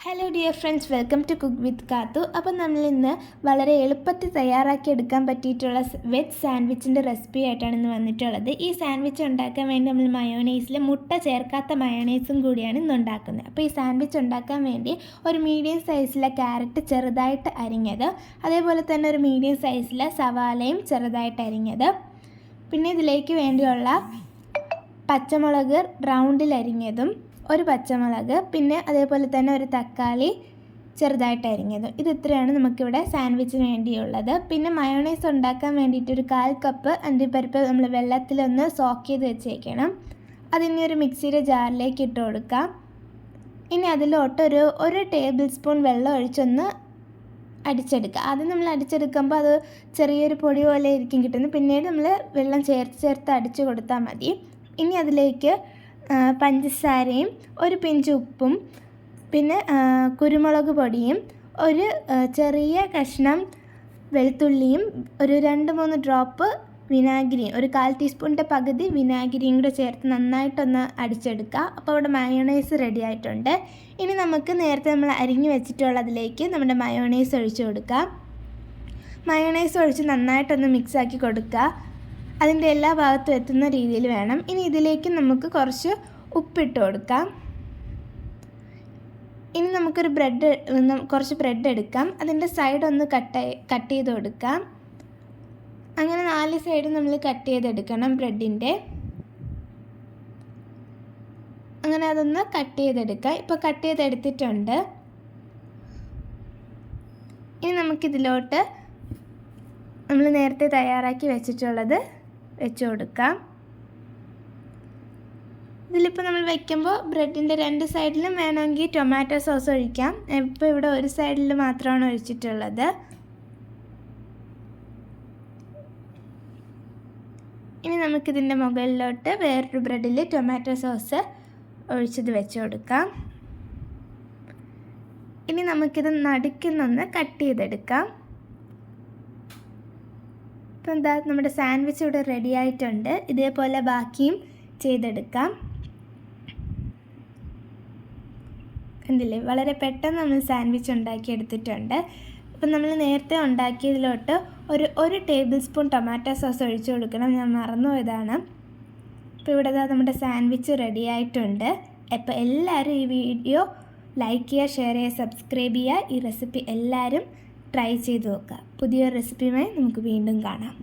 Hello dear friends, welcome to cook with Kathu. Appam നമ്മളിന്ന് വളരെ എളുപ്പത്തിൽ തയ്യാറാക്കി എടുക്കാൻ പറ്റിയിട്ടുള്ള വെജ് സാൻഡ്വിച്ചിൻ്റെ റെസിപ്പി ആയിട്ടാണ് ഇന്ന് വന്നിട്ടുള്ളത്. ഈ സാൻഡ്വിച്ച് ഉണ്ടാക്കാൻ വേണ്ടി നമ്മൾ മയോണൈസിൽ മുട്ട ചേർക്കാത്ത മയോണൈസും കൂടിയാണ് ഇന്ന് ഉണ്ടാക്കുന്നത്. അപ്പോൾ ഈ സാൻഡ്വിച്ച് ഉണ്ടാക്കാൻ വേണ്ടി ഒരു മീഡിയം സൈസിലെ ക്യാരറ്റ് ചെറുതായിട്ട് അരിഞ്ഞത്, അതേപോലെ തന്നെ ഒരു മീഡിയം സൈസിലെ സവാളയും ചെറുതായിട്ട് അരിഞ്ഞത്, പിന്നെ ഇതിലേക്ക് വേണ്ടിയുള്ള പച്ചമുളക് റൗണ്ടിൽ അരിഞ്ഞതും, ഒരു പച്ചമുളക്, പിന്നെ അതേപോലെ തന്നെ ഒരു തക്കാളി ചെറുതായിട്ട് അരിഞ്ഞതും. ഇത് ഇത്രയാണ് നമുക്കിവിടെ സാൻഡ്വിച്ചിന് വേണ്ടിയുള്ളത്. പിന്നെ മയോണൈസ് ഉണ്ടാക്കാൻ വേണ്ടിയിട്ട് ഒരു 1/4 കപ്പ് അണ്ടിപ്പരിപ്പ് നമ്മൾ വെള്ളത്തിലൊന്ന് സോക്ക് ചെയ്ത് വെച്ചേക്കണം. അതിനെ ഒരു മിക്സിയുടെ ജാറിലേക്ക് ഇട്ട് കൊടുക്കാം. ഇനി അതിലോട്ട് ഒരു ടേബിൾ സ്പൂൺ വെള്ളം ഒഴിച്ചൊന്ന് അടിച്ചെടുക്കുക. ആദ്യം നമ്മൾ അടിച്ചെടുക്കുമ്പോൾ അത് ചെറിയൊരു പൊടി പോലെ ഇരിക്കും കിട്ടുന്നത്. പിന്നീട് നമ്മൾ വെള്ളം ചേർത്ത് അടിച്ചു കൊടുത്താൽ മതി. ഇനി അതിലേക്ക് പഞ്ചസാരയും ഒരു പിഞ്ച് ഉപ്പും, പിന്നെ കുരുമുളക് പൊടിയും, ഒരു ചെറിയ കഷ്ണം വെളുത്തുള്ളിയും, ഒരു 2-3 ഡ്രോപ്പ് വിനാഗിരിയും, ഒരു 1/4 ടീസ്പൂണിൻ്റെ പകുതി വിനാഗിരിയും കൂടെ ചേർത്ത് നന്നായിട്ടൊന്ന് അടിച്ചെടുക്കുക. അപ്പോൾ അവിടെ മയോണൈസ് റെഡി ആയിട്ടുണ്ട്. ഇനി നമുക്ക് നേരത്തെ നമ്മൾ അരിഞ്ഞു വെച്ചിട്ടുള്ളതിലേക്ക് നമ്മുടെ മയോണൈസ് ഒഴിച്ച് കൊടുക്കാം. മയോണൈസ് ഒഴിച്ച് നന്നായിട്ടൊന്ന് മിക്സാക്കി കൊടുക്കുക. അതിൻ്റെ എല്ലാ ഭാഗത്തും എത്തുന്ന രീതിയിൽ വേണം. ഇനി ഇതിലേക്ക് നമുക്ക് കുറച്ച് ഉപ്പിട്ട് കൊടുക്കാം. ഇനി നമുക്കൊരു കുറച്ച് ബ്രെഡ് എടുക്കാം. അതിൻ്റെ സൈഡ് ഒന്ന് കട്ട് ചെയ്ത് കൊടുക്കാം. അങ്ങനെ 4 സൈഡും നമ്മൾ കട്ട് ചെയ്തെടുക്കണം ബ്രെഡിൻ്റെ. അങ്ങനെ അതൊന്ന് കട്ട് ചെയ്തെടുക്കാം. ഇപ്പോൾ കട്ട് ചെയ്തെടുത്തിട്ടുണ്ട്. ഇനി നമുക്കിതിലോട്ട് നമ്മൾ നേരത്തെ തയ്യാറാക്കി വെച്ചിട്ടുള്ളത് വെച്ച് കൊടുക്കാം. ഇതിലിപ്പോൾ നമ്മൾ വയ്ക്കുമ്പോൾ ബ്രെഡിൻ്റെ 2 സൈഡിലും വേണമെങ്കിൽ ടൊമാറ്റോ സോസ് ഒഴിക്കാം. ഇപ്പോൾ ഇവിടെ ഒരു സൈഡിൽ മാത്രമാണ് ഒഴിച്ചിട്ടുള്ളത്. ഇനി നമുക്കിതിൻ്റെ മുകളിലോട്ട് വേറൊരു ബ്രെഡിൽ ടൊമാറ്റോ സോസ് ഒഴിച്ചത് വെച്ച് കൊടുക്കാം. ഇനി നമുക്കിത് നടുക്കുന്നൊന്ന് കട്ട് ചെയ്തെടുക്കാം. ഇപ്പം എന്താ, നമ്മുടെ സാൻഡ്വിച്ച് ഇവിടെ റെഡി ആയിട്ടുണ്ട്. ഇതേപോലെ ബാക്കിയും ചെയ്തെടുക്കാം. കണ്ടില്ലേ, വളരെ പെട്ടെന്ന് നമ്മൾ സാൻഡ്വിച്ച് ഉണ്ടാക്കിയെടുത്തിട്ടുണ്ട്. അപ്പം നമ്മൾ നേരത്തെ ഉണ്ടാക്കിയതിലോട്ട് ഒരു ടേബിൾ സ്പൂൺ ടൊമാറ്റോ സോസ് ഒഴിച്ച് കൊടുക്കണം. ഞാൻ മറന്നുപോയതാണ്. അപ്പോൾ ഇവിടെ നമ്മുടെ സാൻഡ്വിച്ച് റെഡി ആയിട്ടുണ്ട്. അപ്പോൾ എല്ലാവരും ഈ വീഡിയോ ലൈക്ക് ചെയ്യുക, ഷെയർ ചെയ്യുക, സബ്സ്ക്രൈബ് ചെയ്യുക. ഈ റെസിപ്പി എല്ലാവരും ട്രൈ ചെയ്ത് നോക്കുക. പുതിയൊരു റെസിപ്പിയുമായി നമുക്ക് വീണ്ടും കാണാം.